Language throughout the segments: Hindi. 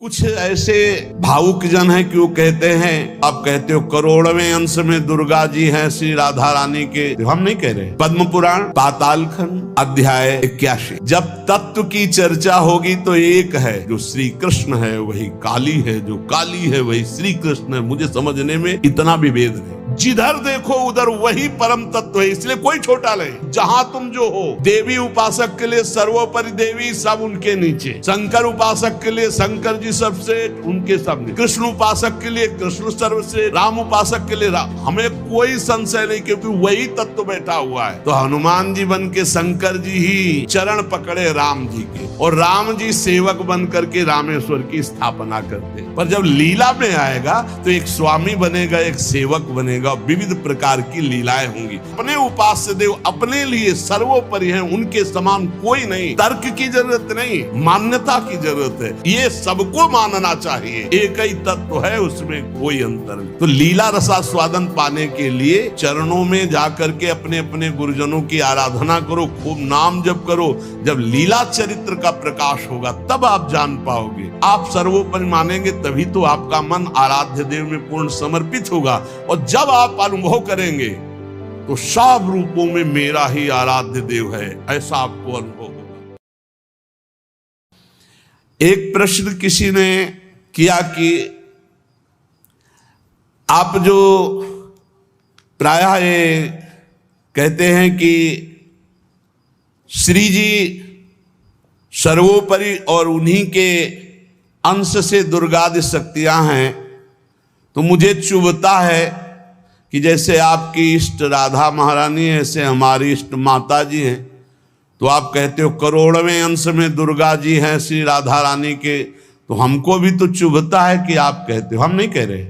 कुछ ऐसे भावुक जन हैं कि वो कहते हैं, आप कहते हो करोड़वें अंश में दुर्गा जी हैं श्री राधा रानी के। हम नहीं कह रहे। पद्म पुराण पाताल खंड अध्याय 81। जब तत्व की चर्चा होगी तो एक है, जो श्री कृष्ण है वही काली है, जो काली है वही श्री कृष्ण है। मुझे समझने में इतना विभेद है। जिधर देखो उधर वही परम तत्व है, इसलिए कोई छोटा नहीं। जहां तुम जो हो, देवी उपासक के लिए सर्वोपरि देवी, सब उनके नीचे। शंकर उपासक के लिए शंकर जी सबसे, उनके सब। कृष्ण उपासक के लिए कृष्ण सर्वश्रेष्ठ, राम उपासक के लिए राम। हमें कोई संशय नहीं, क्योंकि वही तत्व बैठा हुआ है। तो हनुमान जी बन के शंकर जी ही चरण पकड़े राम जी के, और राम जी सेवक बन करके रामेश्वर की स्थापना करते। पर जब लीला में आएगा तो एक स्वामी बनेगा, एक सेवक बनेगा, विविध प्रकार की लीलाएं होंगी। अपने उपास्य देव अपने लिए सर्वोपरि हैं, उनके समान कोई नहीं। तर्क की जरूरत नहीं, मान्यता की जरूरत है। ये सबको मानना चाहिए, एक ही तत्व है, उसमें कोई अंतर नहीं। तो लीला रसास्वादन पाने के लिए चरणों में जाकर के अपने अपने गुरुजनों की आराधना करो, खूब नाम जप करो। जब लीला चरित्र का प्रकाश होगा तब आप जान पाओगे। आप सर्वोपरि मानेंगे तभी तो आपका मन आराध्य देव में पूर्ण समर्पित होगा। और जब आप अनुभव करेंगे तो सब रूपों में मेरा ही आराध्य देव है, ऐसा आपको अनुभव होगा। एक प्रश्न किसी ने किया कि आप जो प्रायः ये कहते हैं कि श्री जी सर्वोपरि और उन्हीं के अंश से दुर्गादि शक्तियां हैं, तो मुझे चुभता है कि जैसे आपकी इष्ट राधा महारानी है, ऐसे हमारी इष्ट माता जी हैं। तो आप कहते हो करोड़वें अंश में दुर्गा जी हैं श्री राधा रानी के, तो हमको भी तो चुभता है कि आप कहते हो। हम नहीं कह रहे।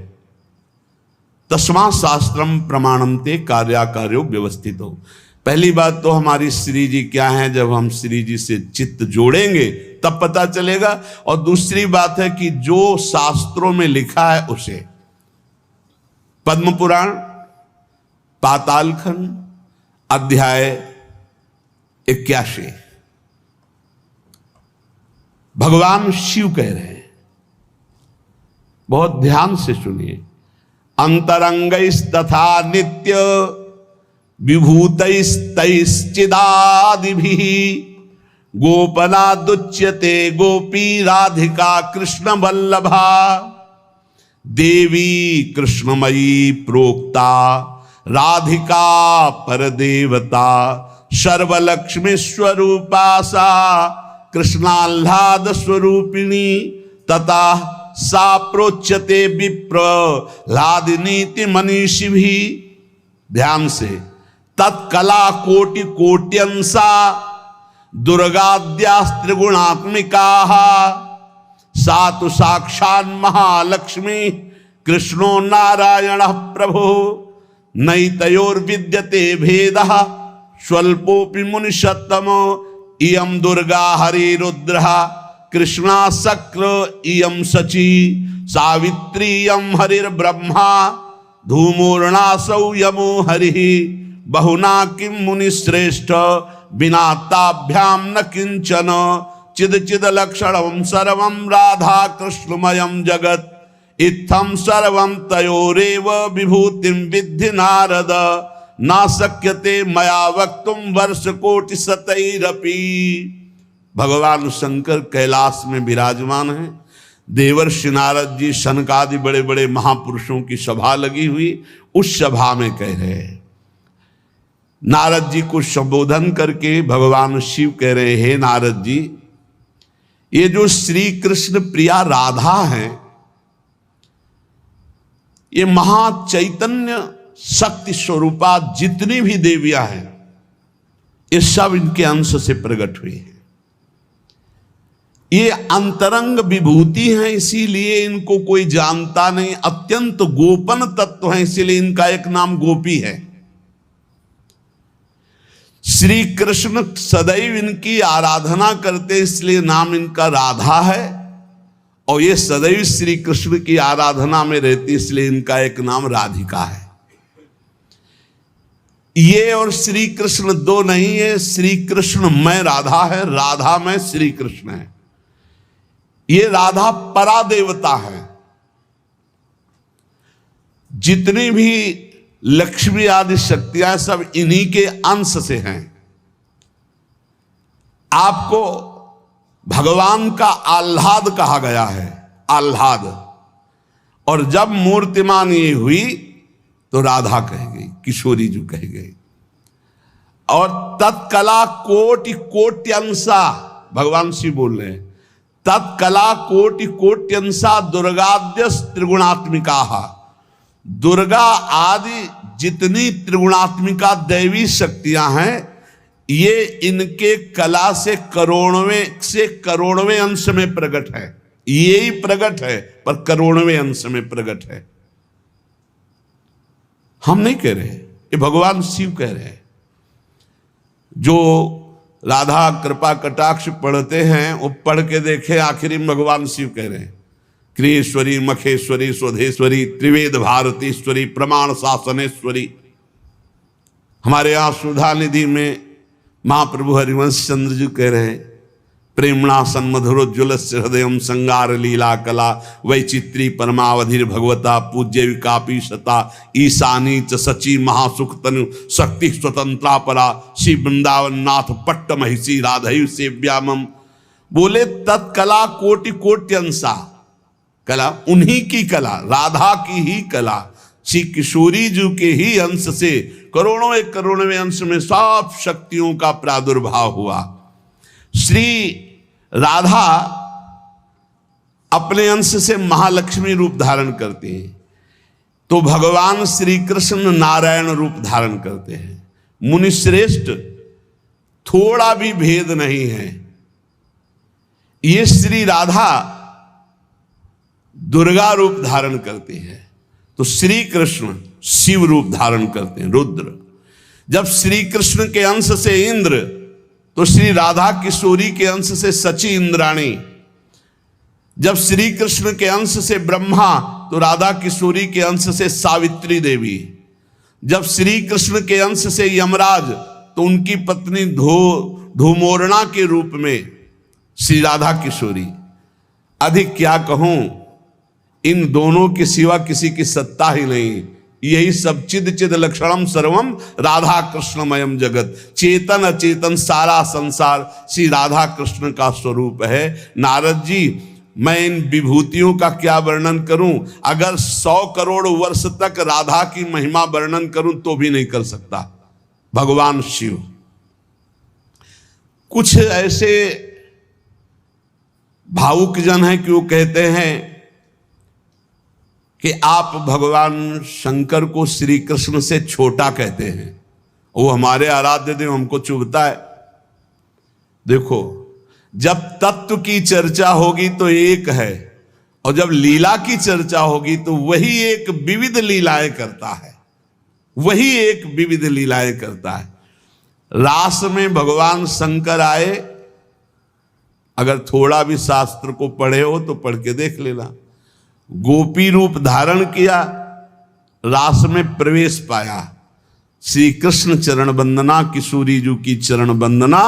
तस्मात् शास्त्रम प्रमाणम ते कार्याकार्यो व्यवस्थित हो। पहली बात तो हमारी श्री जी क्या है, जब हम श्री जी से चित्त जोड़ेंगे तब पता चलेगा। और दूसरी बात है कि जो शास्त्रों में लिखा है उसे, पद्म पुराण पाताल खंड अध्याय 81, भगवान शिव कह रहे हैं, बहुत ध्यान से सुनिए। अंतरंगैस्तथा नित्य विभूतैस्तैश्चिदादिभिः गोपनादुच्यते गोपी राधिका कृष्ण वल्लभा देवी कृष्णमयी प्रोक्ता राधिका परदेवता सर्वलक्ष्मी स्वरूपा सा कृष्णाह्लाद स्वरूपिणी तथा सा प्रोच्यते विप्र लादिनीति मनीषिभिः। ध्यान से, तत्कला कोटि कोट्यंसा दुर्गाद्यास्त्रिगुणात्मिकाः सा तु साक्षात् महालक्ष्मी कृष्णो नारायणः प्रभुः नैतयोर्विद्यते भेदः स्वल्पोऽपि मुनिषत्तमो इयं दुर्गा हरिरुद्रः कृष्णा शक्र इयं शची सावित्री इयं हरिर्ब्रह्मा धूमोर्णासौ यमो हरिः बहुना किं मुनिश्रेष्ठ बिना ताभ्यां न किंचन चिद चिद लक्षणं सर्वं राधा कृष्णमयं जगत् इत्थं सर्वं तयोरेव विभूतिं विद्धि नारद न शक्यते मया वक्तुं वर्षकोटि शतैरपि। भगवान शंकर कैलाश में विराजमान हैं। देवर्षि नारद जी, शनकादि बड़े बड़े महापुरुषों की सभा लगी हुई, उस सभा में कह रहे हैं। नारद जी को संबोधन करके भगवान शिव कह रहे, हे नारद जी, ये जो श्री कृष्ण प्रिया राधा है, ये महाचैतन्य शक्ति स्वरूपा जितनी भी देवियां हैं, ये सब इनके अंश से प्रकट हुई हैं। ये अंतरंग विभूति हैं, इसीलिए इनको कोई जानता नहीं। अत्यंत गोपन तत्व हैं, इसीलिए इनका एक नाम गोपी है। श्री कृष्ण सदैव इनकी आराधना करते, इसलिए नाम इनका राधा है। और ये सदैव श्री कृष्ण की आराधना में रहती, इसलिए इनका एक नाम राधिका है। ये और श्री कृष्ण दो नहीं है। श्री कृष्ण में राधा है, राधा में श्री कृष्ण है। ये राधा परा देवता है। जितनी भी लक्ष्मी आदि शक्तियां सब इन्हीं के अंश से हैं। आपको भगवान का आह्लाद कहा गया है, आह्लाद। और जब मूर्तिमान ये हुई तो राधा कह गई, किशोरी जो कह गई। और तत्कला कोटि कोट्यंसा, भगवान शिव बोल रहे हैं, तत्कला कोटि कोट्यंसा दुर्गाद्य त्रिगुणात्मिका। दुर्गा आदि जितनी त्रिगुणात्मिका दैवी शक्तियां हैं, ये इनके कला से करोड़वें अंश में प्रकट है। यही प्रकट है पर करोड़वें अंश में प्रकट है। हम नहीं कह रहे, ये भगवान शिव कह रहे हैं। जो राधा कृपा कटाक्ष पढ़ते हैं वो पढ़ के देखे, आखिरी में भगवान शिव कह रहे हैं, क्रियेश्वरी मखेश्वरी स्वधेश्वरी त्रिवेद भारतीश्वरी प्रमाण शासनेश्वरी। हमारे यहाँ सुधा निधि में महाप्रभु हरिवंश चंद्र जी कह रहे हैं, प्रेमणा सन्मधुरोज्वल हृदय संगार लीला कला वैचित्री परमावधिर भगवता पूज्य विकापी शता ईशानी च सची महासुख तनु शक्ति स्वतंत्रा परा श्री वृंदावन नाथ पट्ट महिषी राधयु सेव्यामम। बोले तत्कला कोटि कोट्यंसा, कला उन्हीं की कला, राधा की ही कला, श्री किशोरी जी के ही अंश से करोड़ों अंश में सब शक्तियों का प्रादुर्भाव हुआ। श्री राधा अपने अंश से महालक्ष्मी रूप धारण करते हैं, तो भगवान श्री कृष्ण नारायण रूप धारण करते हैं। मुनिश्रेष्ठ थोड़ा भी भेद नहीं है। ये श्री राधा दुर्गा रूप धारण करते हैं, तो श्री कृष्ण शिव रूप धारण करते हैं, रुद्र। जब श्री कृष्ण के अंश से इंद्र, तो श्री राधा किशोरी के अंश से सची इंद्राणी। जब श्री कृष्ण के अंश से ब्रह्मा, तो राधा किशोरी के अंश से सावित्री देवी। जब श्री कृष्ण के अंश से यमराज, तो उनकी पत्नी धूमोरणा के रूप में श्री राधा किशोरी। अधिक क्या कहूं, इन दोनों के सिवा किसी की सत्ता ही नहीं। यही सब चिद लक्षणम सर्वम राधा कृष्णमयम जगत। चेतन अचेतन सारा संसार श्री राधा कृष्ण का स्वरूप है। नारद जी, मैं इन विभूतियों का क्या वर्णन करूं? अगर 100 करोड़ वर्ष तक राधा की महिमा वर्णन करूं तो भी नहीं कर सकता। भगवान शिव कुछ ऐसे भावुक जन हैं कि वो कहते हैं कि आप भगवान शंकर को श्री कृष्ण से छोटा कहते हैं, वो हमारे आराध्य देव, हमको चुभता है। देखो, जब तत्व की चर्चा होगी तो एक है, और जब लीला की चर्चा होगी तो वही एक विविध लीलाएं करता है, वही एक विविध लीलाएं करता है। रास में भगवान शंकर आए, अगर थोड़ा भी शास्त्र को पढ़े हो तो पढ़ के देख लेना। गोपी रूप धारण किया, रास में प्रवेश पाया, श्री कृष्ण चरण वंदना, किशोरी जी की चरण वंदना,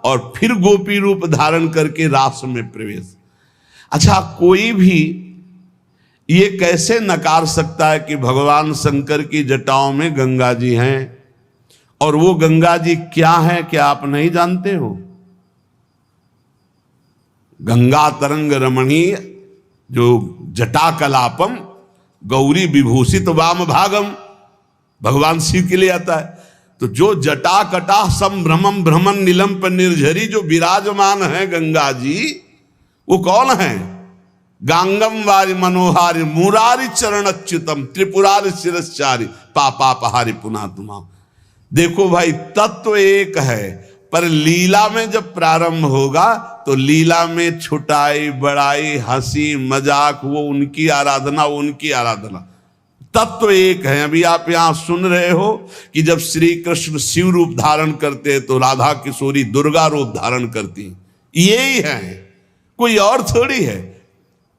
और फिर गोपी रूप धारण करके रास में प्रवेश। अच्छा, कोई भी ये कैसे नकार सकता है कि भगवान शंकर की जटाओं में गंगा जी हैं, और वो गंगा जी क्या है, क्या आप नहीं जानते हो? गंगा तरंग रमणीय जो जटा कलापम गौरी विभूषित वाम भागम, भगवान शिव के लिए आता है। तो जो जटा कटा संभ्रमम भ्रमण नीलम पर निर्झरी जो विराजमान है गंगा जी, वो कौन है? गांगम वारि मनोहारि मुरारी चरण अच्युतम त्रिपुरारि शिरश्चारी पापापहारी पुना तुमा। देखो भाई, तत्व एक है, पर लीला में जब प्रारंभ होगा तो लीला में छुटाई बड़ाई हंसी मजाक, वो उनकी आराधना, वो उनकी आराधना। तत्व एक है। अभी आप यहां सुन रहे हो कि जब श्री कृष्ण शिव रूप धारण करते हैं तो राधा किशोरी दुर्गा रूप धारण करती, यही है, कोई और थोड़ी है।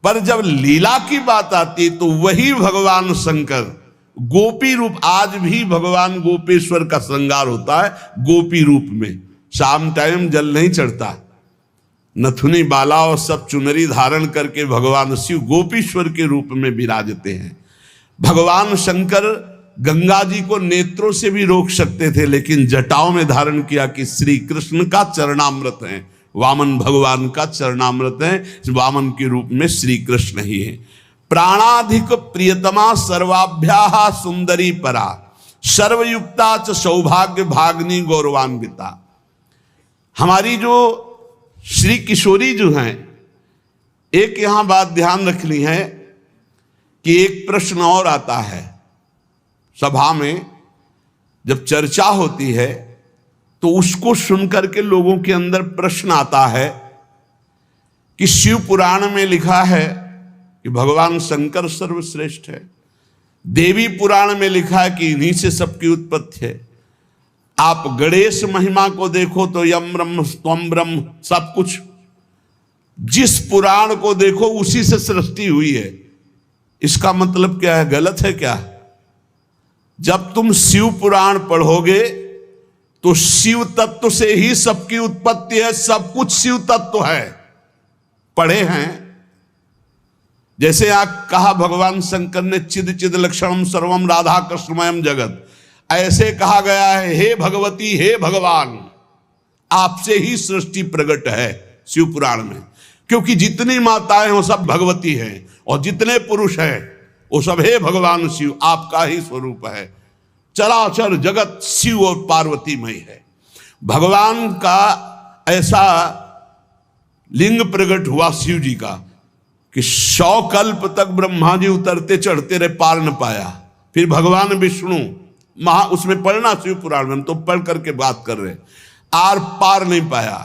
पर जब लीला की बात आती तो वही भगवान शंकर गोपी रूप, आज भी भगवान गोपेश्वर का श्रृंगार होता है गोपी रूप में। शाम टाइम जल नहीं चढ़ता, नथुनी बाला और सब चुनरी धारण करके भगवान शिव गोपीश्वर के रूप में विराजते हैं। भगवान शंकर गंगा जी को नेत्रों से भी रोक सकते थे, लेकिन जटाओं में धारण किया कि श्री कृष्ण का चरणामृत है, वामन भगवान का चरणामृत है, वामन के रूप में श्री कृष्ण ही है। प्राणाधिक प्रियतमा सर्वाभ्याः सुंदरी परा, सर्वयुक्ता च सौभाग्य भाग्नि गौरवान्विता। हमारी जो श्री किशोरी जो हैं, एक यहां बात ध्यान रखनी है कि एक प्रश्न और आता है सभा में, जब चर्चा होती है तो उसको सुनकर के लोगों के अंदर प्रश्न आता है कि शिव पुराण में लिखा है कि भगवान शंकर सर्वश्रेष्ठ है, देवी पुराण में लिखा है कि इन्हीं से सबकी उत्पत्ति है, आप गणेश महिमा को देखो तो यम ब्रह्म त्वम ब्रह्म, सब कुछ जिस पुराण को देखो उसी से सृष्टि हुई है। इसका मतलब क्या है? गलत है क्या? जब तुम शिव पुराण पढ़ोगे तो शिव तत्व से ही सबकी उत्पत्ति है, सब कुछ शिव तत्व है। पढ़े हैं, जैसे यहां कहा भगवान शंकर ने चिद चिद लक्षणम सर्वम राधा कृष्णमयम जगत, ऐसे कहा गया है हे भगवती हे भगवान, आपसे ही सृष्टि प्रकट है शिव पुराण में, क्योंकि जितनी माताएं वो सब भगवती हैं और जितने पुरुष हैं वो सब हे भगवान शिव आपका ही स्वरूप है। चराचर जगत शिव और पार्वतीमय है। भगवान का ऐसा लिंग प्रकट हुआ शिव जी का कि 100 कल्प तक ब्रह्मा जी उतरते चढ़ते रहे, पार न पाया। फिर भगवान विष्णु उसमें पढ़ना शिव पुराण में, हम तो पढ़ करके बात कर रहे, आर पार नहीं पाया।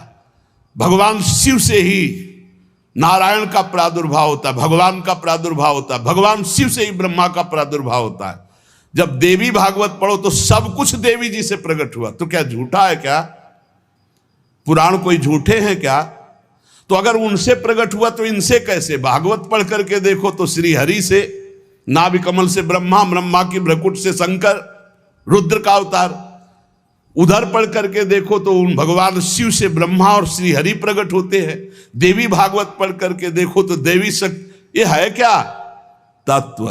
भगवान शिव से ही नारायण का प्रादुर्भाव होता है, भगवान का प्रादुर्भाव होता है, भगवान शिव से ही ब्रह्मा का प्रादुर्भाव होता है। जब देवी भागवत पढ़ो तो सब कुछ देवी जी से प्रकट हुआ, तो क्या झूठा है क्या? पुराण कोई झूठे हैं क्या? तो अगर उनसे प्रकट हुआ तो इनसे कैसे? भागवत पढ़ करके देखो तो श्री हरि से, नाभि कमल से ब्रह्मा, ब्रह्मा की भ्रकुट से शंकर, रुद्र का अवतार। उधर पढ़ करके देखो तो उन भगवान शिव से ब्रह्मा और श्री हरि प्रकट होते हैं। देवी भागवत पढ़ करके देखो तो देवी शक्ति, ये है क्या? तत्व।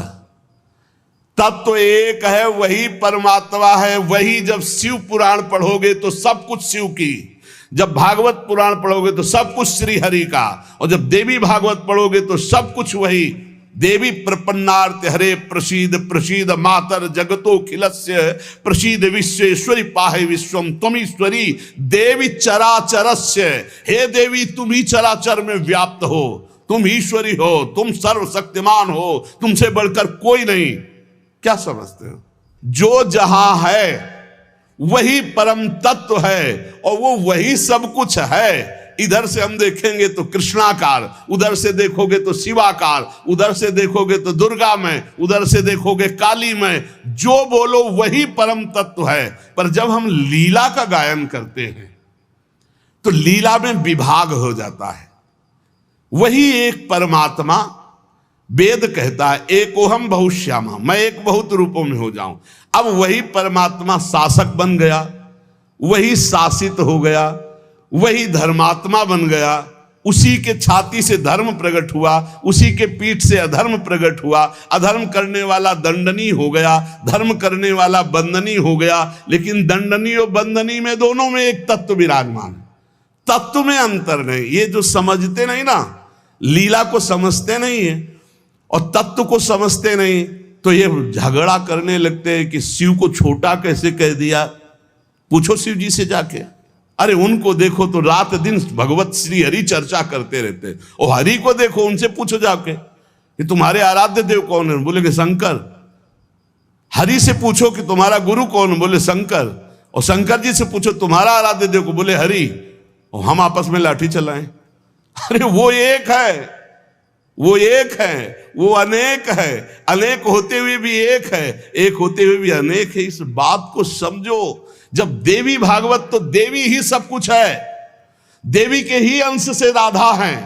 तत्व एक है, वही परमात्मा है। वही जब शिव पुराण पढ़ोगे तो सब कुछ शिव की, जब भागवत पुराण पढ़ोगे तो सब कुछ श्री हरि का, और जब देवी भागवत पढ़ोगे तो सब कुछ वही देवी प्रपन्नार्थ हरे प्रसीद प्रसीद मातर जगतो खिलस्य प्रसीद विश्वेश्वरी पाहे विश्वम त्वमीश्वरी देवी चराचरस्य। हे देवी तुम ही चराचर में व्याप्त हो, तुम ईश्वरी हो, तुम सर्वशक्तिमान हो, तुमसे बढ़कर कोई नहीं। क्या समझते हो? जो जहां है वही परम तत्व है और वो वही सब कुछ है। इधर से हम देखेंगे तो कृष्णाकार, उधर से देखोगे तो शिवाकार, उधर से देखोगे तो दुर्गा में, उधर से देखोगे काली में। जो बोलो वही परम तत्व है। पर जब हम लीला का गायन करते हैं तो लीला में विभाग हो जाता है। वही एक परमात्मा, वेद कहता है एकोहम बहुश्यामा, मैं एक बहुत रूपों में हो जाऊं। अब वही परमात्मा शासक बन गया, वही शासित हो गया, वही धर्मात्मा बन गया। उसी के छाती से धर्म प्रकट हुआ, उसी के पीठ से अधर्म प्रकट हुआ। अधर्म करने वाला दंडनीय हो गया, धर्म करने वाला बंदनीय हो गया। लेकिन दंडनीय और बंदनीय में दोनों में एक तत्व विराजमान है, तत्व में अंतर नहीं। ये जो समझते नहीं ना, लीला को समझते नहीं है और तत्व को समझते नहीं, तो ये झगड़ा करने लगते हैं कि शिव को छोटा कैसे कह दिया। पूछो शिव जी से जाके, अरे उनको देखो तो रात दिन भगवत श्री हरि चर्चा करते रहते, और हरि को देखो, उनसे पूछो जाके कि तुम्हारे आराध्य देव कौन है, बोले कि शंकर। हरि से पूछो कि तुम्हारा गुरु कौन है, बोले शंकर। और शंकर जी से पूछो तुम्हारा आराध्य देव को, बोले हरि। और हम आपस में लाठी चलाएं। अरे वो एक है, वो एक है, वो अनेक है। अनेक होते हुए भी एक है, एक होते हुए भी अनेक है। इस बात को समझो। जब देवी भागवत, तो देवी ही सब कुछ है, देवी के ही अंश से राधा है।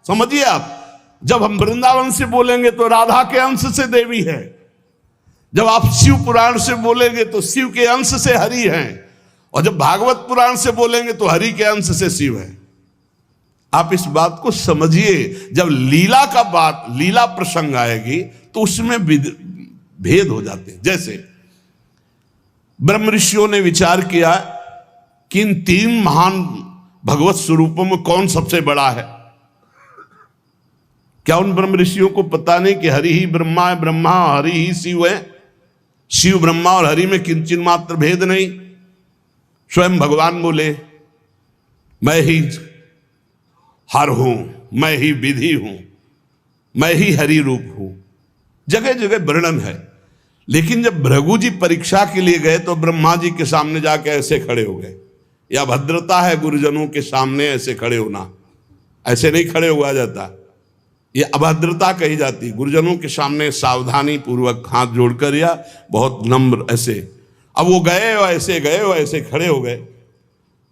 समझिए आप, जब हम वृंदावन से बोलेंगे तो राधा के अंश से देवी है। जब आप शिव पुराण से बोलेंगे तो शिव के अंश से हरि है, और जब भागवत पुराण से बोलेंगे तो हरि के अंश से शिव है। आप इस बात को समझिए, जब लीला का बात, लीला प्रसंग आएगी तो उसमें भेद हो जाते हैं। जैसे ब्रह्म ऋषियों ने विचार किया कि इन तीन महान भगवत स्वरूपों में कौन सबसे बड़ा है। क्या उन ब्रह्म ऋषियों को पता नहीं कि हरि ही ब्रह्मा है, ब्रह्मा हरि ही शिव है, शिव ब्रह्मा और हरि में किंचित मात्र भेद नहीं। स्वयं भगवान बोले मैं ही हर हूं, मैं ही विधि हूं, मैं ही हरि रूप हूं। जगह जगह वर्णन है। लेकिन जब भृगु जी परीक्षा के लिए गए तो ब्रह्मा जी के सामने जाके ऐसे खड़े हो गए। या भद्रता है गुरुजनों के सामने ऐसे खड़े होना, ऐसे नहीं खड़े हुआ जाता, ये अभद्रता कही जाती। गुरुजनों के सामने सावधानी पूर्वक हाथ जोड़कर या बहुत नम्र ऐसे। अब वो गए और ऐसे खड़े हो गए।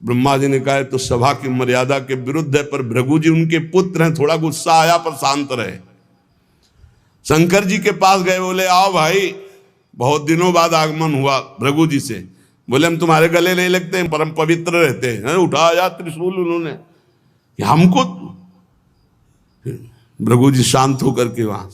ब्रह्मा जी ने कहा तो सभा की मर्यादा के विरुद्ध है, पर भृगु जी उनके पुत्र हैं, थोड़ा गुस्सा आया पर शांत रहे। शंकर जी के पास गए, बोले आओ भाई, बहुत दिनों बाद आगमन हुआ भृगु जी से। बोले हम तुम्हारे गले नहीं लगते हैं, परम पवित्र रहते हैं। उठाया त्रिशूल उन्होंने कि हमको। भृगु जी शांत होकर के वहां,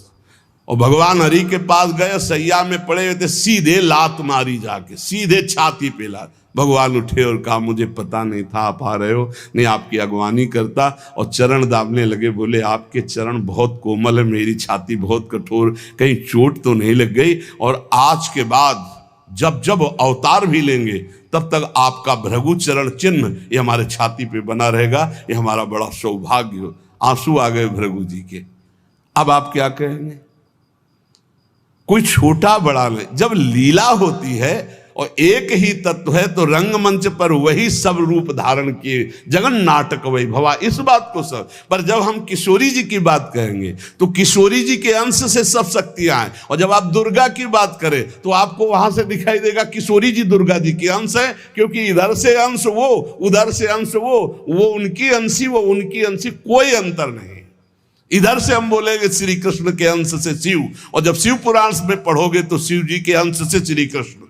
और भगवान हरि के पास गए, सैया में पड़े हुए थे, सीधे लात मारी जाके, सीधे छाती पे लात। भगवान उठे और कहा मुझे पता नहीं था आप आ रहे हो, नहीं आपकी अगवानी करता, और चरण दाबने लगे। बोले आपके चरण बहुत कोमल है, मेरी छाती बहुत कठोर, कहीं चोट तो नहीं लग गई। और आज के बाद जब जब अवतार भी लेंगे तब तक आपका भृगु चरण चिन्ह ये हमारे छाती पे बना रहेगा, ये हमारा बड़ा सौभाग्य हो। आंसू आ गए भृगु जी के। अब आप क्या कहेंगे? कोई छोटा बड़ा नहीं, जब लीला होती है और एक ही तत्व है तो रंगमंच पर वही सब रूप धारण किए, जगन नाटक वही भवा, इस बात को सब। पर जब हम किशोरी जी की बात कहेंगे तो किशोरी जी के अंश से सब शक्तियां हैं, और जब आप दुर्गा की बात करें तो आपको वहां से दिखाई देगा किशोरी जी दुर्गा जी के अंश है, क्योंकि इधर से अंश वो, उधर से अंश वो उनकी अंशी, वो उनकी अंशी, कोई अंतर नहीं। इधर से हम बोलेंगे श्री कृष्ण के अंश से शिव, और जब शिव पुराण में पढ़ोगे तो शिव जी के अंश से श्री कृष्ण।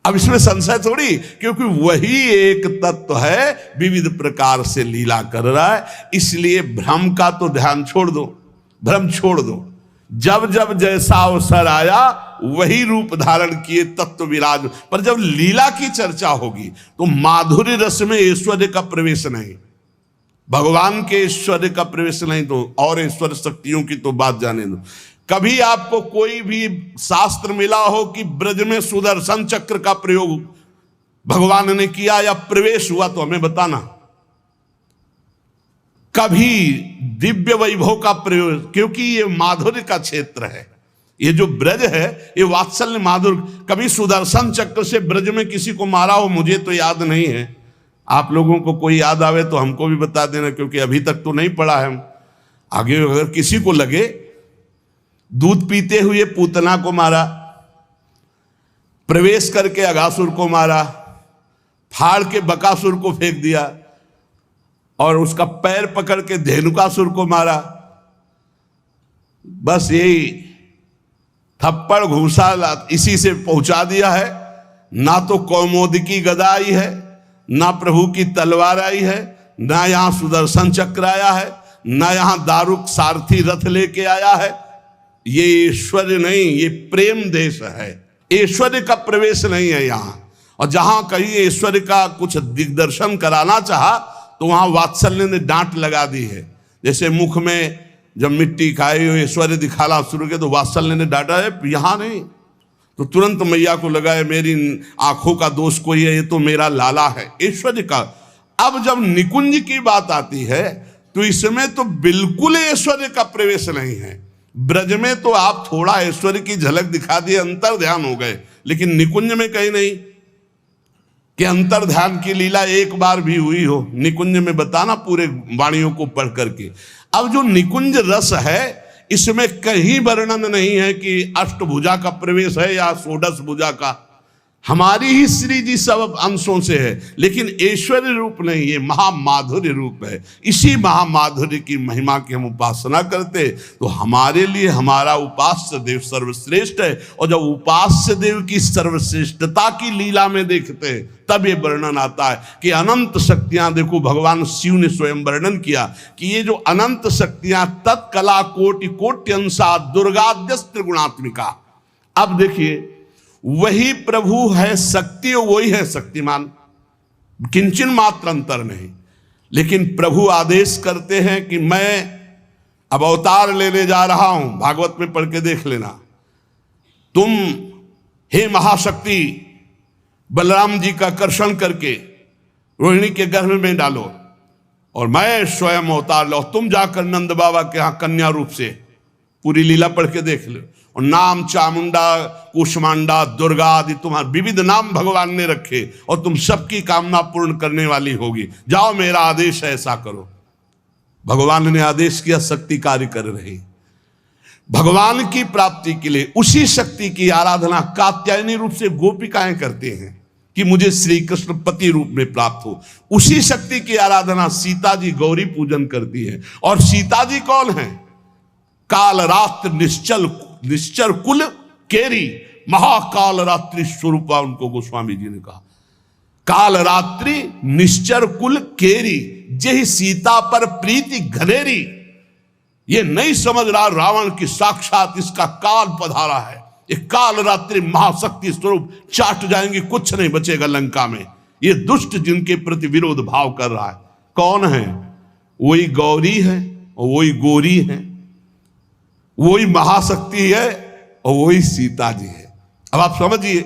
अब इसमें संशय थोड़ी, क्योंकि वही एक तत्व है, विविध प्रकार से लीला कर रहा है। इसलिए भ्रम का तो ध्यान छोड़ दो, भ्रम छोड़ दो। जब जब जैसा अवसर आया वही रूप धारण किए तत्व विराज। पर जब लीला की चर्चा होगी तो माधुर्य रस में ऐश्वर्य का प्रवेश नहीं, भगवान के ऐश्वर्य का प्रवेश नहीं, तो और ऐश्वर्य शक्तियों की तो बात जाने दो। कभी आपको कोई भी शास्त्र मिला हो कि ब्रज में सुदर्शन चक्र का प्रयोग भगवान ने किया या प्रवेश हुआ, तो हमें बताना। कभी दिव्य वैभव का प्रयोग, क्योंकि ये माधुर्य का क्षेत्र है, ये जो ब्रज है ये वात्सल्य माधुर्य। कभी सुदर्शन चक्र से ब्रज में किसी को मारा हो, मुझे तो याद नहीं है। आप लोगों को कोई याद आवे तो हमको भी बता देना, क्योंकि अभी तक तो नहीं पढ़ा है हम। आगे अगर किसी को लगे, दूध पीते हुए पूतना को मारा, प्रवेश करके अगासुर को मारा, फाड़ के बकासुर को फेंक दिया, और उसका पैर पकड़ के धेनुकासुर को मारा। बस यही थप्पड़ घूसा इसी से पहुंचा दिया है। ना तो कौमोदकी गदा आई है, ना प्रभु की तलवार आई है, ना यहां सुदर्शन चक्र आया है, ना यहां दारुक सारथी रथ लेके आया है। ये ऐश्वर्य नहीं, ये प्रेम देश है, ऐश्वर्य का प्रवेश नहीं है यहां। और जहां कहीं ऐश्वर्य का कुछ दिग्दर्शन कराना चाहा तो वहां वात्सल्य ने डांट लगा दी है। जैसे मुख में जब मिट्टी खाई हो ऐश्वर्य दिखाना शुरू किया तो वात्सल्य ने डांटा है, यहां नहीं। तो तुरंत मैया को लगा है मेरी आंखों का दोष कोई है, ये तो मेरा लाला है, ऐश्वर्य का। अब जब निकुंज की बात आती है तो इसमें तो बिल्कुल ऐश्वर्य का प्रवेश नहीं है। ब्रज में तो आप थोड़ा ऐश्वर्य की झलक दिखा दिए, अंतर ध्यान हो गए, लेकिन निकुंज में कहीं नहीं कि अंतर ध्यान की लीला एक बार भी हुई हो। निकुंज में बताना पूरे वाणियों को पढ़ करके। अब जो निकुंज रस है इसमें कहीं वर्णन नहीं है कि अष्टभुजा का प्रवेश है या षोडश भुजा का। हमारी ही श्री जी सब अंशों से है, लेकिन ऐश्वर्य रूप नहीं, ये महामाधुर्य रूप है। इसी महामाधुर्य की महिमा की हम उपासना करते तो हमारे लिए हमारा उपास्य देव सर्वश्रेष्ठ है। और जब उपास्य देव की सर्वश्रेष्ठता की लीला में देखते हैं तब ये वर्णन आता है कि अनंत शक्तियां, देखो भगवान शिव ने स्वयं वर्णन किया कि ये जो अनंत शक्तियां तत्कला कोटि कोट्यंसा दुर्गाद्यस्त्र गुणात्मिका। अब देखिए, वही प्रभु है शक्ति और वही है शक्तिमान, किंचन मात्र अंतर नहीं। लेकिन प्रभु आदेश करते हैं कि मैं अब अवतार लेने जा रहा हूं, भागवत में पढ़ के देख लेना, तुम हे महाशक्ति बलराम जी का कर्षण करके रोहिणी के गर्भ में डालो और मैं स्वयं अवतार लो, तुम जाकर नंद बाबा के यहां कन्या रूप से, पूरी लीला पढ़ के देख लो। और नाम चामुंडा कुष्मांडा दुर्गा आदि तुम्हारे विविध नाम भगवान ने रखे और तुम सबकी कामना पूर्ण करने वाली होगी, जाओ मेरा आदेश है ऐसा करो। भगवान ने आदेश किया, शक्ति कार्य कर रही। भगवान की प्राप्ति के लिए उसी शक्ति की आराधना कात्यायनी रूप से गोपिकाएं करते हैं कि मुझे श्री कृष्ण पति रूप में प्राप्त हो। उसी शक्ति की आराधना सीता जी गौरी पूजन करती है। और सीता जी कौन है? काल रात्र निश्चर कुल केरी, महाकाल रात्रि स्वरूपा उनको गोस्वामी जी ने कहा। काल रात्रि निश्चर कुल केरी, जही सीता पर प्रीति घनेरी। ये नहीं समझ रहा रावण की साक्षात इसका काल पधारा है, ये काल रात्रि महाशक्ति स्वरूप चाट जाएंगे, कुछ नहीं बचेगा लंका में। ये दुष्ट जिनके प्रति विरोध भाव कर रहा है कौन है? वही गौरी है और वही गोरी है, वही महाशक्ति है और वही सीता जी है। अब आप समझिए,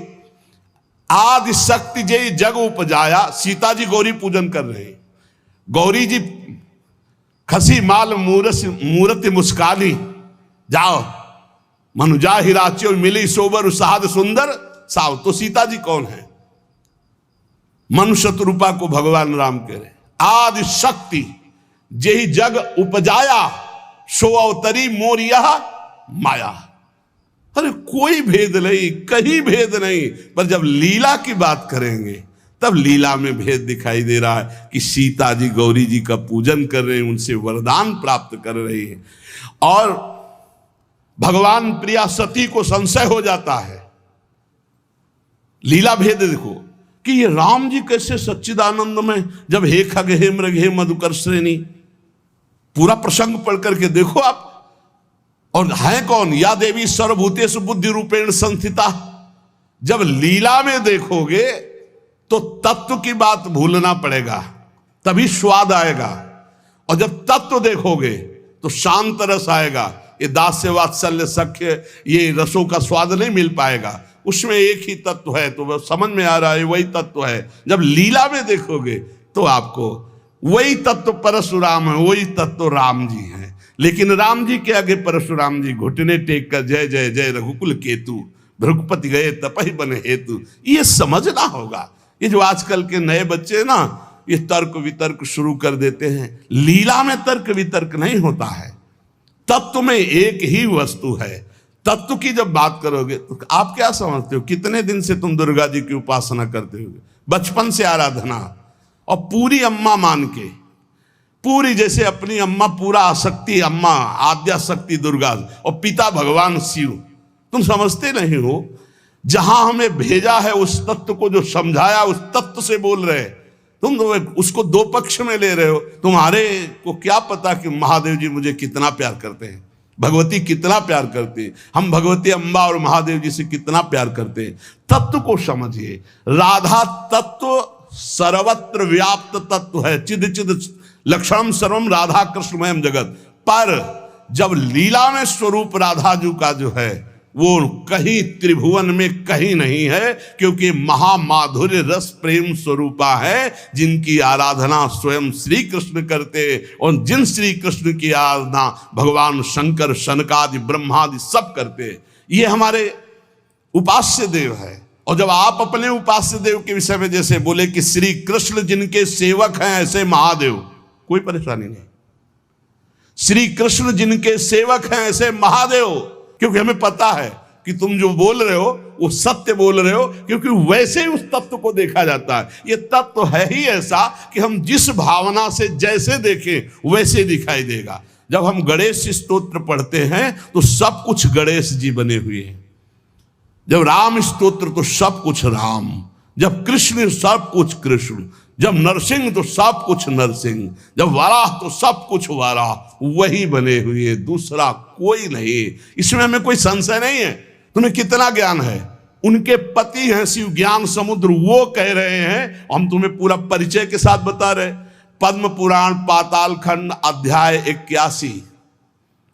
आदि शक्ति जय जग उपजाया, सीता जी गौरी पूजन कर रहे हैं। गौरी जी खसी माल मूर्ति मुस्काली, जाओ मनुजा हिराच्यो मिली सोबर साध सुंदर साव। तो सीता जी कौन है? मनुष्य रूपा को भगवान राम कह रहे। आदि शक्ति जय जग उपजाया, सो अवतरी मोरिया माया। अरे कोई भेद नहीं, कहीं भेद नहीं, पर जब लीला की बात करेंगे तब लीला में भेद दिखाई दे रहा है कि सीता जी गौरी जी का पूजन कर रहे हैं, उनसे वरदान प्राप्त कर रही हैं। और भगवान प्रिया सती को संशय हो जाता है। लीला भेद देखो कि ये राम जी कैसे सच्चिदानंद में, जब हे खग हे मृग हे मधुकर श्रेणी, पूरा प्रसंग पढ़ करके देखो आप। और है कौन? या देवी सर्वभूतेषु बुद्धि रूपेण संस्थिता। जब लीला में देखोगे तो तत्व की बात भूलना पड़ेगा, तभी स्वाद आएगा। और जब तत्व देखोगे तो शांत रस आएगा। ये दास्य वात्सल्य सख्य, ये रसों का स्वाद नहीं मिल पाएगा। उसमें एक ही तत्व है, तो वह समझ में आ रहा है वही तत्व है। जब लीला में देखोगे तो आपको वही तत्व परशुराम है, वही तत्व राम जी है। लेकिन राम जी के आगे परशुराम जी घुटने टेक कर जय जय जय रघुकुल केतु, भृगुपति गए तपहि बने हेतु। ये समझना होगा। ये जो आजकल के नए बच्चे ना, ये तर्क वितर्क शुरू कर देते हैं। लीला में तर्क वितर्क नहीं होता है, तत्व में एक ही वस्तु है। तत्व की जब बात करोगे तो आप क्या समझते हो? कितने दिन से तुम दुर्गा जी की उपासना करते हो? बचपन से आराधना, और पूरी अम्मा मान के, पूरी जैसे अपनी अम्मा, पूरा आसक्ति अम्मा, आद्या शक्ति दुर्गा, और पिता भगवान शिव। तुम समझते नहीं हो, जहां हमें भेजा है उस तत्व को जो समझाया, उस तत्व से बोल रहे। तुम तो उसको दो पक्ष में ले रहे हो। तुम्हारे को क्या पता कि महादेव जी मुझे कितना प्यार करते हैं, भगवती कितना प्यार करती है, हम भगवती अम्बा और महादेव जी से कितना प्यार करते हैं। तत्व को समझिए। राधा तत्व सर्वत्र व्याप्त तत्व है, चिद चिद लक्षणम सर्वम राधा कृष्णमयम जगत। पर जब लीला में स्वरूप राधा जी का जो है वो कहीं त्रिभुवन में कहीं नहीं है, क्योंकि महामाधुर्य रस प्रेम स्वरूपा है, जिनकी आराधना स्वयं श्री कृष्ण करते। और जिन श्री कृष्ण की आराधना भगवान शंकर शनकादि ब्रह्मादि सब करते, ये हमारे उपास्य देव है। और जब आप अपने उपास्य देव के विषय में जैसे बोले कि श्री कृष्ण जिनके सेवक हैं ऐसे महादेव, कोई परेशानी नहीं। श्री कृष्ण जिनके सेवक हैं ऐसे महादेव, क्योंकि हमें पता है कि तुम जो बोल रहे हो वो सत्य बोल रहे हो, क्योंकि वैसे ही उस तत्व को देखा जाता है। ये तत्व है ही ऐसा कि हम जिस भावना से जैसे देखें वैसे दिखाई देगा। जब हम गणेश स्तोत्र पढ़ते हैं तो सब कुछ गणेश जी बने हुए हैं, जब राम स्तोत्र तो सब कुछ राम, जब कृष्ण सब कुछ कृष्ण, जब नरसिंह तो सब कुछ नरसिंह, जब वाराह तो सब कुछ वाराह, वही बने हुए, दूसरा कोई नहीं। इसमें हमें कोई संशय नहीं है। तुम्हें कितना ज्ञान है? उनके पति हैं शिव ज्ञान समुद्र, वो कह रहे हैं, हम तुम्हें पूरा परिचय के साथ बता रहे। पद्म पुराण पाताल खंड अध्याय 81,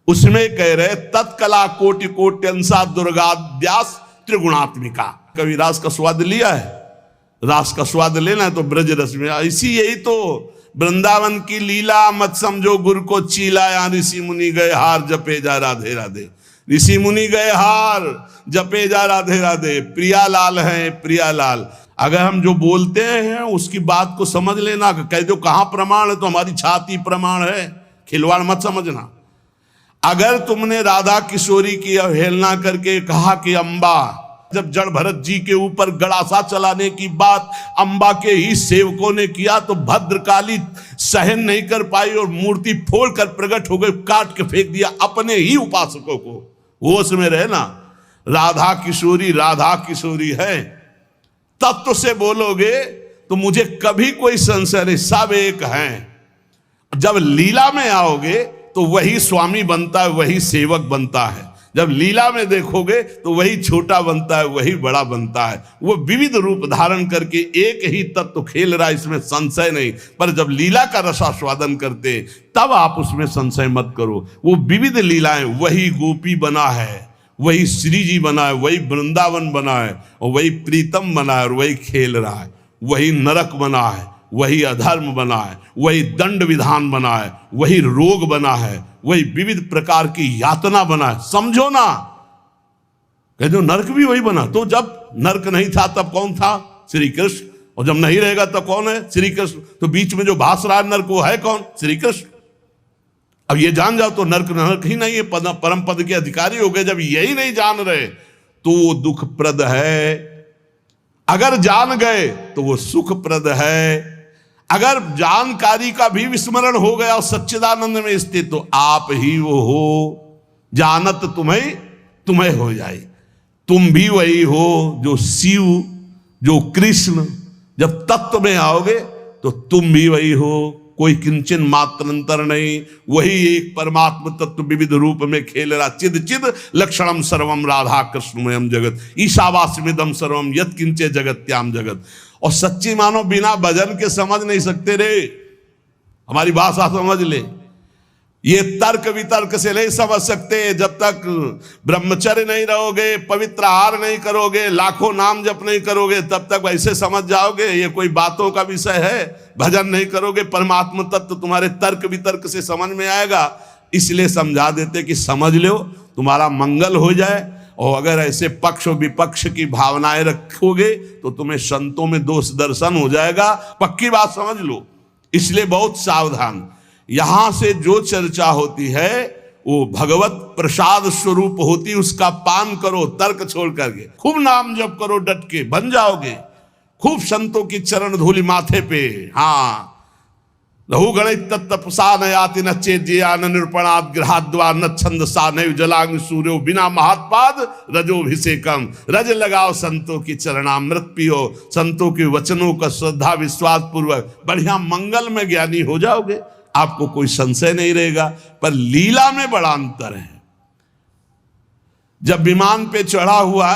उसमें कह रहे तत्कला कोटि कोट्यंसा दुर्गाद्यास त्रिगुणात्मिका। कभी रास का स्वाद लिया है? रास का स्वाद लेना है तो ब्रज रस में, इसी यही तो वृंदावन की लीला, मत समझो गुरु को चीला, यहाँ ऋषि मुनि गए हार जपे जा राधे राधे, ऋषि मुनि गए हार जपे जा राधे राधे। प्रियालाल हैं प्रियालाल। अगर हम जो बोलते हैं उसकी बात को समझ लेना, कह दो कहाँ प्रमाण है तो हमारी छाती प्रमाण है, खिलवाड़ मत समझना। अगर तुमने राधा किशोरी की अवहेलना करके कहा कि अम्बा, जब जड़ भरत जी के ऊपर गड़ासा चलाने की बात अम्बा के ही सेवकों ने किया तो भद्रकाली सहन नहीं कर पाई और मूर्ति फोड़कर प्रकट हो गई, काट के फेंक दिया अपने ही उपासकों को। होश में रहना, राधा किशोरी है। तत्व से बोलोगे तो मुझे कभी कोई संशय नहीं, सब एक हैं। जब लीला में आओगे तो वही स्वामी बनता है, वही सेवक बनता है। जब लीला में देखोगे तो वही छोटा बनता है, वही बड़ा बनता है। वो विविध रूप धारण करके एक ही तत्व खेल रहा है, इसमें संशय नहीं। पर जब लीला का रसास्वादन करते तब आप उसमें संशय मत करो। वो विविध लीलाएं, वही गोपी बना है, वही श्री जी बना है, वही वृंदावन बना है, और वही प्रीतम बना है, और वही खेल रहा है। वही नरक बना है, वही अधर्म बना है, वही दंड विधान बना है, वही रोग बना है, वही विविध प्रकार की यातना बना है। समझो ना, कह दो नरक भी वही बना। तो जब नरक नहीं था तब कौन था? श्री कृष्ण। और जब नहीं रहेगा तब कौन है? श्री कृष्ण। तो बीच में जो भास रहा है नरक, वो है कौन? श्री कृष्ण। अब ये जान जाओ तो नरक ही नहीं है, परम पद के अधिकारी हो गए। जब यही नहीं जान रहे तो वो दुखप्रद है, अगर जान गए तो वो सुखप्रद है। अगर जानकारी का भी विस्मरण हो गया और सच्चिदानंद में स्थित तो आप ही वो हो, जानत तुम्हें हो जाए। तुम भी वही हो जो शिव, जो कृष्ण। जब तत्व में आओगे तो तुम भी वही हो, कोई किंचन मात्र अंतर नहीं। वही एक परमात्म तत्व विविध रूप में खेल रहा। चिद चिद लक्षणम सर्वम राधा कृष्णमयम जगत ईशावास्यमिदं सर्वम यत् किंचे जगत्याम जगत। और सच्ची मानो बिना भजन के समझ नहीं सकते रे, हमारी भाषा समझ ले। ये तर्क वितर्क से नहीं समझ सकते। जब तक ब्रह्मचर्य नहीं रहोगे, पवित्र आहार नहीं करोगे, लाखों नाम जप नहीं करोगे, तब तक वैसे समझ जाओगे ये कोई बातों का विषय है। भजन नहीं करोगे, परमात्म तत्व तुम्हारे तर्क वितर्क से समझ में आएगा। इसलिए समझा देते कि समझ लो, तुम्हारा मंगल हो जाए। और अगर ऐसे पक्ष और विपक्ष की भावनाएं रखोगे तो तुम्हें संतों में दोष दर्शन हो जाएगा। पक्की बात समझ लो। इसलिए बहुत सावधान। यहां से जो चर्चा होती है वो भगवत प्रसाद स्वरूप होती, उसका पान करो तर्क छोड़ करके। खूब नाम जप करो डट के, बन जाओगे। खूब संतों की चरण धूलि माथे पे। हाँ, लहु गणित तत्तपसा न याति न चेज्या न निरूपणात् गृहाद्वा न छंदसा न जलांग सूर्यो बिना महात्पाद रजोभिषेकम। रज लगाओ संतों की चरणामृत पियो, संतों के वचनों का श्रद्धा विश्वास पूर्वक बढ़िया मंगल में ज्ञानी हो जाओगे। आपको कोई संशय नहीं रहेगा। पर लीला में बड़ा अंतर है। जब विमान पे चढ़ा हुआ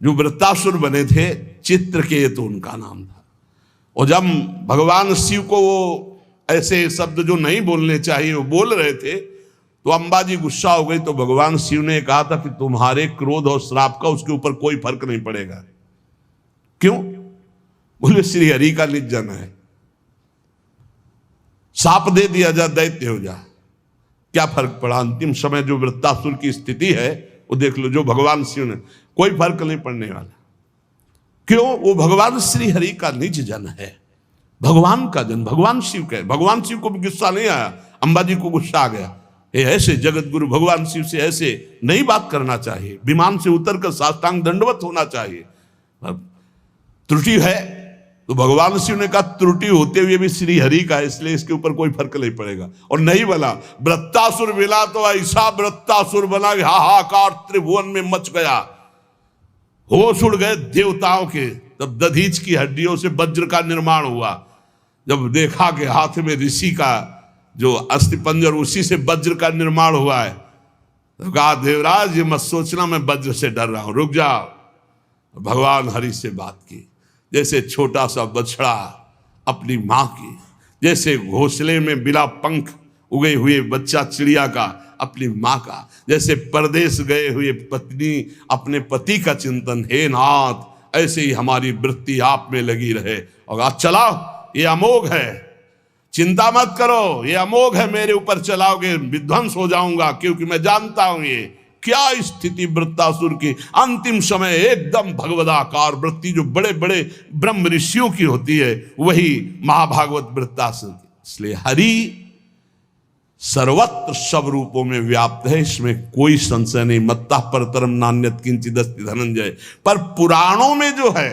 जो वृत्तासुर बने थे, चित्रकेतु उनका नाम था। और जब भगवान शिव को वो ऐसे शब्द जो नहीं बोलने चाहिए वो बोल रहे थे तो अंबा जी गुस्सा हो गई। तो भगवान शिव ने कहा था कि तुम्हारे क्रोध और श्राप का उसके ऊपर कोई फर्क नहीं पड़ेगा। क्यों? बोले श्री हरि का निज जन है, साप दे दिया जा, दैत्य हो जा, क्या फर्क पड़ा? अंतिम समय जो वृत्तासुर की स्थिति है वो देख लो। जो भगवान शिव ने, कोई फर्क नहीं पड़ने वाला। क्यों? वो भगवान श्री हरि का निज जन है, भगवान का जन, भगवान शिव का। भगवान शिव को भी गुस्सा नहीं आया, अंबा जी को गुस्सा आ गया। ये ऐसे जगत गुरु भगवान शिव से ऐसे नहीं बात करना चाहिए, विमान से उतरकर साष्टांग दंडवत होना चाहिए। त्रुटि है तो भगवान शिव ने कहा त्रुटि होते हुए भी श्री हरि का, इसलिए इसके ऊपर कोई फर्क नहीं पड़ेगा। और नहीं बना वृत्तासुर मिला तो ऐसा वृत्तासुर बना, हाहाकार त्रिभुवन में मच गया, होश उड़ गए देवताओं के। तब दधीच की हड्डियों से वज्र का निर्माण हुआ। जब देखा कि हाथ में ऋषि का जो अस्थि पंजर, उसी से वज्र का निर्माण हुआ है, तो कहा देवराज ये मत सोचना मैं वज्र से डर रहा हूं, रुक जाओ। भगवान हरि से बात की, जैसे छोटा सा बछड़ा अपनी माँ की, जैसे घोंसले में बिना पंख उगे हुए बच्चा चिड़िया का अपनी माँ का, जैसे परदेश गए हुए पत्नी अपने पति का चिंतन, हे नाथ ऐसे ही हमारी वृत्ति आप में लगी रहे। और आज चलाओ, ये अमोघ है, चिंता मत करो, ये अमोघ है, मेरे ऊपर चलाओगे विध्वंस हो जाऊंगा, क्योंकि मैं जानता हूं ये क्या स्थिति वृत्तासुर की। अंतिम समय एकदम भगवदाकार वृत्ति जो बड़े बड़े ब्रह्म ऋषियों की होती है, वही महाभागवत वृत्तासुर की। इसलिए हरि सर्वत्र सब रूपों में व्याप्त है, इसमें कोई संशय नहीं। मत्तः परतरम नान्यत् किंचित् अस्ति धनंजय। पर पुराणों में जो है,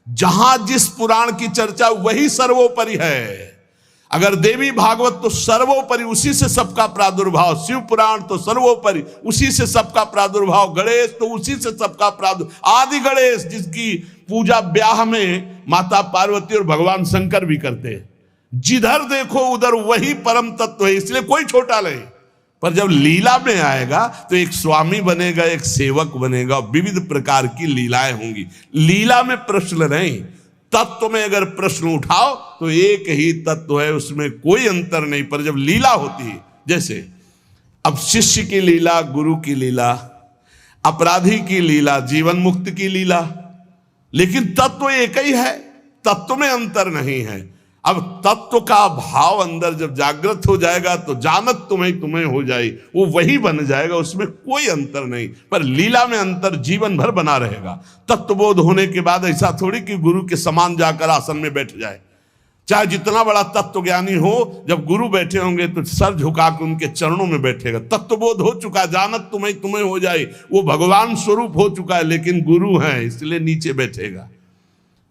जहां जिस पुराण की चर्चा वही सर्वोपरि है। अगर देवी भागवत तो सर्वोपरि, उसी से सबका प्रादुर्भाव, शिव पुराण तो सर्वोपरि, उसी से सबका प्रादुर्भाव, गणेश तो उसी से सबका प्रादुर्भाव, आदि गणेश जिसकी पूजा ब्याह में माता पार्वती और भगवान शंकर भी करते हैं। जिधर देखो उधर वही परम तत्व है, इसलिए कोई छोटा नहीं। पर जब लीला में आएगा तो एक स्वामी बनेगा, एक सेवक बनेगा, विविध प्रकार की लीलाएं होंगी। लीला में प्रश्न नहीं, तत्व में अगर प्रश्न उठाओ तो एक ही तत्व है, उसमें कोई अंतर नहीं। पर जब लीला होती है, जैसे अब शिष्य की लीला, गुरु की लीला, अपराधी की लीला, जीवन मुक्त की लीला, लेकिन तत्व एक ही है, तत्व में अंतर नहीं है। अब तत्व का भाव अंदर जब जागृत हो जाएगा तो जानत तुम्हें तुम्हें हो जाए, वो वही बन जाएगा, उसमें कोई अंतर नहीं। पर लीला में अंतर जीवन भर बना रहेगा। तत्वबोध होने के बाद ऐसा थोड़ी कि गुरु के समान जाकर आसन में बैठ जाए, चाहे जितना बड़ा तत्व ज्ञानी हो, जब गुरु बैठे होंगे तो सर झुका के उनके चरणों में बैठेगा। तत्वबोध हो चुका, जानत तुम्हें तुम्हें हो जाए, वो भगवान स्वरूप हो चुका है, लेकिन गुरु है इसलिए नीचे बैठेगा।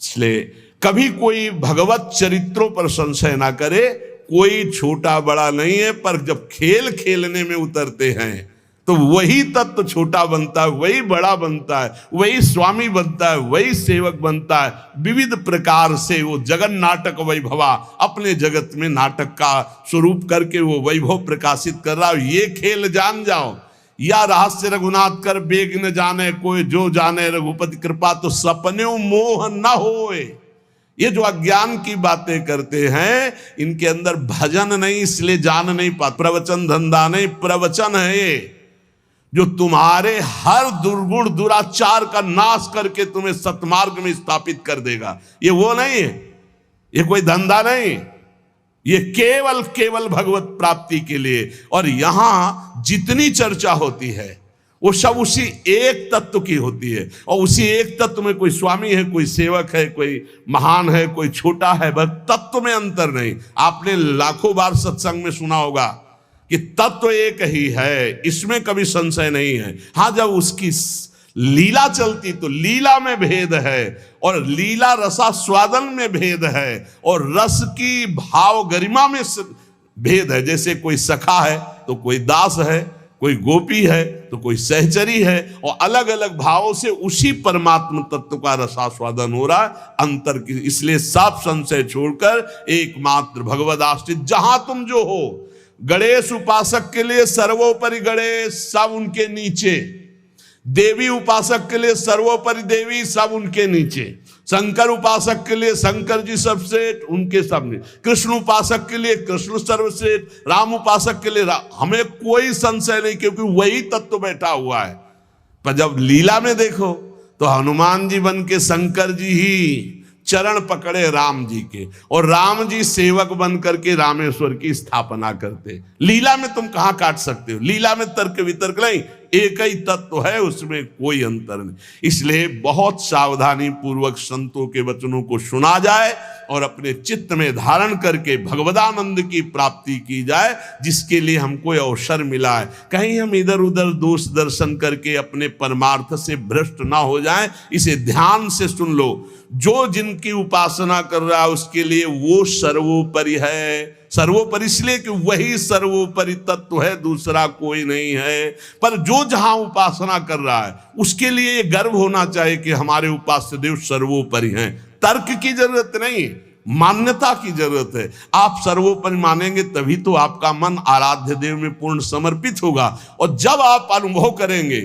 इसलिए कभी कोई भगवत चरित्रों पर संशय ना करे, कोई छोटा बड़ा नहीं है। पर जब खेल खेलने में उतरते हैं तो वही तत्व छोटा बनता है, वही बड़ा बनता है, वही स्वामी बनता है, वही सेवक बनता है। विविध प्रकार से वो जगन नाटक वैभवा, अपने जगत में नाटक का स्वरूप करके वो वैभव प्रकाशित कर रहा है। ये खेल जान जाओ, या रहस्य रघुनाथ कर बेग न जाने कोई, जो जाने रघुपति कृपा तो सपने मोह न होए। ये जो अज्ञान की बातें करते हैं, इनके अंदर भजन नहीं, इसलिए जान नहीं पाते। प्रवचन धंधा नहीं, प्रवचन है ये, जो तुम्हारे हर दुर्गुण दुराचार का नाश करके तुम्हें सतमार्ग में स्थापित कर देगा। ये वो नहीं है, ये कोई धंधा नहीं, ये केवल केवल भगवत प्राप्ति के लिए। और यहां जितनी चर्चा होती है वो सब उसी एक तत्व की होती है, और उसी एक तत्व में कोई स्वामी है, कोई सेवक है, कोई महान है, कोई छोटा है, बस तत्व में अंतर नहीं। आपने लाखों बार सत्संग में सुना होगा कि तत्व एक ही है, इसमें कभी संशय नहीं है। हाँ, जब उसकी लीला चलती तो लीला में भेद है, और लीला रसास्वादन में भेद है, और रस की भाव गरिमा में भेद है। जैसे कोई सखा है तो कोई दास है, कोई गोपी है तो कोई सहचरी है, और अलग अलग भावों से उसी परमात्मा तत्व का रसास्वादन हो रहा है। अंतर की, इसलिए सब संशय छोड़कर एकमात्र भगवद आश्रित जहां तुम जो हो। गणेश उपासक के लिए सर्वोपरि गणेश, सब उनके नीचे। देवी उपासक के लिए सर्वोपरि देवी, सब उनके नीचे। शंकर उपासक के लिए शंकर जी सर्वश्रेष्ठ, उनके सामने। कृष्ण उपासक के लिए कृष्ण सर्वश्रेष्ठ, राम उपासक के लिए हमें कोई संशय नहीं, क्योंकि वही तत्व बैठा हुआ है। पर जब लीला में देखो तो हनुमान जी बन के शंकर जी ही चरण पकड़े राम जी के, और राम जी सेवक बन करके रामेश्वर की स्थापना करते। लीला में तुम कहां काट सकते हो? लीला में तर्क वितर्क नहीं, एक ही तत्व है, उसमें कोई अंतर नहीं। इसलिए बहुत सावधानी पूर्वक संतों के वचनों को सुना जाए, और अपने चित्त में धारण करके भगवदानंद की प्राप्ति की जाए, जिसके लिए हमको अवसर मिला है। कहीं हम इधर उधर दोष दर्शन करके अपने परमार्थ से भ्रष्ट ना हो जाएं। इसे ध्यान से सुन लो। जो जिनकी उपासना कर रहा है उसके लिए वो सर्वोपरि है। सर्वोपरि इसलिए कि वही सर्वोपरि तत्व है, दूसरा कोई नहीं है। पर जो जहां उपासना कर रहा है उसके लिए ये गर्व होना चाहिए कि हमारे उपास्य देव सर्वोपरि हैं। तर्क की जरूरत नहीं, मान्यता की जरूरत है। आप सर्वोपरि मानेंगे तभी तो आपका मन आराध्य देव में पूर्ण समर्पित होगा। और जब आप अनुभव करेंगे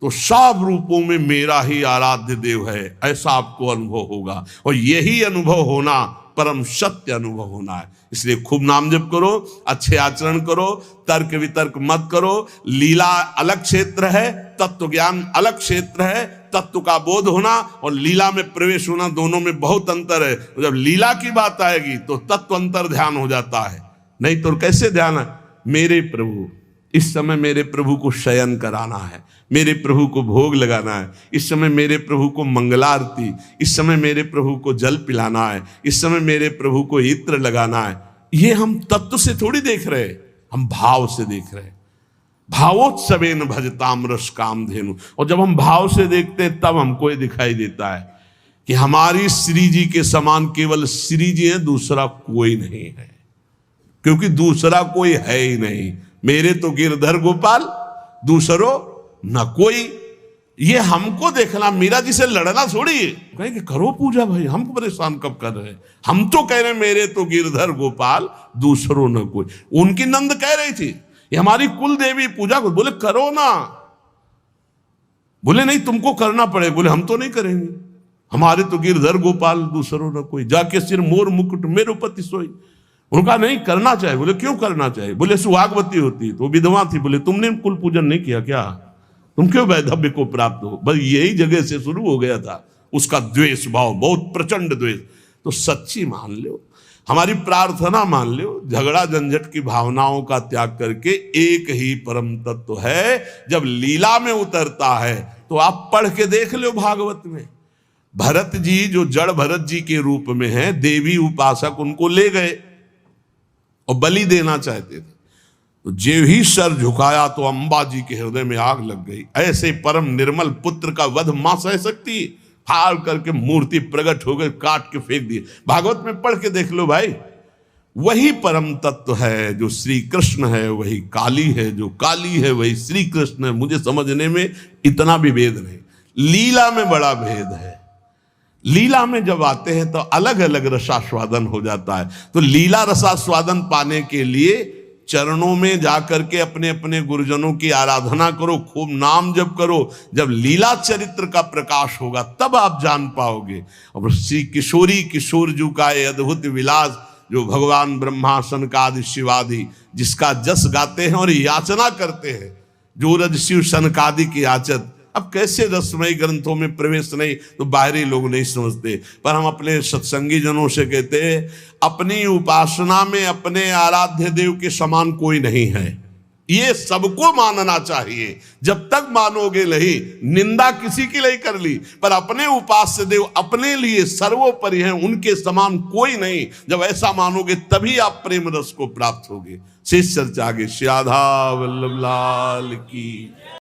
तो सब रूपों में मेरा ही आराध्य देव है, ऐसा आपको अनुभव होगा। और यही अनुभव होना परम सत्य अनुभव होना है। इसलिए खूब नाम जप करो, अच्छे आचरण करो, तर्क वितर्क मत करो। लीला अलग क्षेत्र है, तत्व ज्ञान अलग क्षेत्र है। तत्व का बोध होना और लीला में प्रवेश होना, दोनों में बहुत अंतर है। जब लीला की बात आएगी तो तत्व अंतर ध्यान हो जाता है, नहीं तो कैसे ध्यान है? मेरे प्रभु, इस समय मेरे प्रभु को शयन कराना है, मेरे प्रभु को भोग लगाना है, इस समय मेरे प्रभु को मंगलारती, इस समय मेरे प्रभु को जल पिलाना है, इस समय मेरे प्रभु को इत्र लगाना है। ये हम तत्व से थोड़ी देख रहे, हम भाव से देख रहे। भावोत्सवेन भजताम रस कामधेनु। और जब हम भाव से देखते हैं तब हमको ये दिखाई देता है कि हमारी श्री जी के समान केवल श्री जी है, दूसरा कोई नहीं है। क्योंकि दूसरा कोई है ही नहीं। मेरे तो गिरधर गोपाल, दूसरो न कोई। ये हमको देखना, मीरा जी से लड़ना छोड़िए। कहें कि करो पूजा भाई, हमको परेशान कब कर रहे हैं? हम तो कह रहे हैं मेरे तो गिरधर गोपाल, दूसरो न कोई। उनकी नंद कह रही थी ये हमारी कुल देवी पूजा को, बोले करो ना। बोले नहीं तुमको करना पड़ेगा। बोले हम तो नहीं करेंगे, हमारे तो गिरधर गोपाल, दूसरो न कोई। जाके सिर मोर मुकुट मेरो पति सोई। उनका नहीं करना चाहिए। बोले क्यों करना चाहिए? बोले सुहागवती होती तो विधवा थी। बोले तुमने कुल पूजन नहीं किया क्या? तुम क्यों वैधव्य को प्राप्त हो? बस यही जगह से शुरू हो गया था उसका द्वेष भाव, बहुत प्रचंड द्वेष। तो सच्ची मान लो, हमारी प्रार्थना मान लो, झगड़ा झंझट की भावनाओं का त्याग करके एक ही परम तत्व है। जब लीला में उतरता है तो आप पढ़ के देख लो भागवत में। भरत जी जो जड़ भरत जी के रूप में है, देवी उपासक उनको ले गए और बलि देना चाहते थे। तो जो ही सर झुकाया तो अंबा जी के हृदय में आग लग गई। ऐसे परम निर्मल पुत्र का वध मां सह सकती? फाड़ करके मूर्ति प्रकट हो गई, काट के फेंक दिए। भागवत में पढ़ के देख लो भाई। वही परम तत्व है जो श्री कृष्ण है, वही काली है, जो काली है वही श्री कृष्ण है। मुझे समझने में इतना भी भेद नहीं, लीला में बड़ा भेद है। लीला में जब आते हैं तो अलग अलग रसास्वादन हो जाता है। तो लीला रसास्वादन पाने के लिए चरणों में जाकर के अपने अपने गुरुजनों की आराधना करो, खूब नाम जप करो। जब लीला चरित्र का प्रकाश होगा तब आप जान पाओगे। और श्री किशोरी किशोर जू का ये अद्भुत विलास, जो भगवान ब्रह्मा सनकादि शिवादि जिसका जस गाते हैं और याचना करते हैं, जो रज शिव सनकादि की याचत। अब कैसे रसमयी ग्रंथों में प्रवेश नहीं तो बाहरी लोग नहीं समझते, पर हम अपने सत्संगी जनों से कहते हैं अपनी उपासना में अपने आराध्य देव के समान कोई नहीं है। ये सबको मानना चाहिए। जब तक मानोगे नहीं, निंदा किसी की नहीं कर ली, पर अपने उपास्य देव अपने लिए सर्वोपरि हैं, उनके समान कोई नहीं। जब ऐसा मानोगे तभी आप प्रेम रस को प्राप्त होगे। शेष चर्चा आगे। श्री राधा वल्लभ लाल की।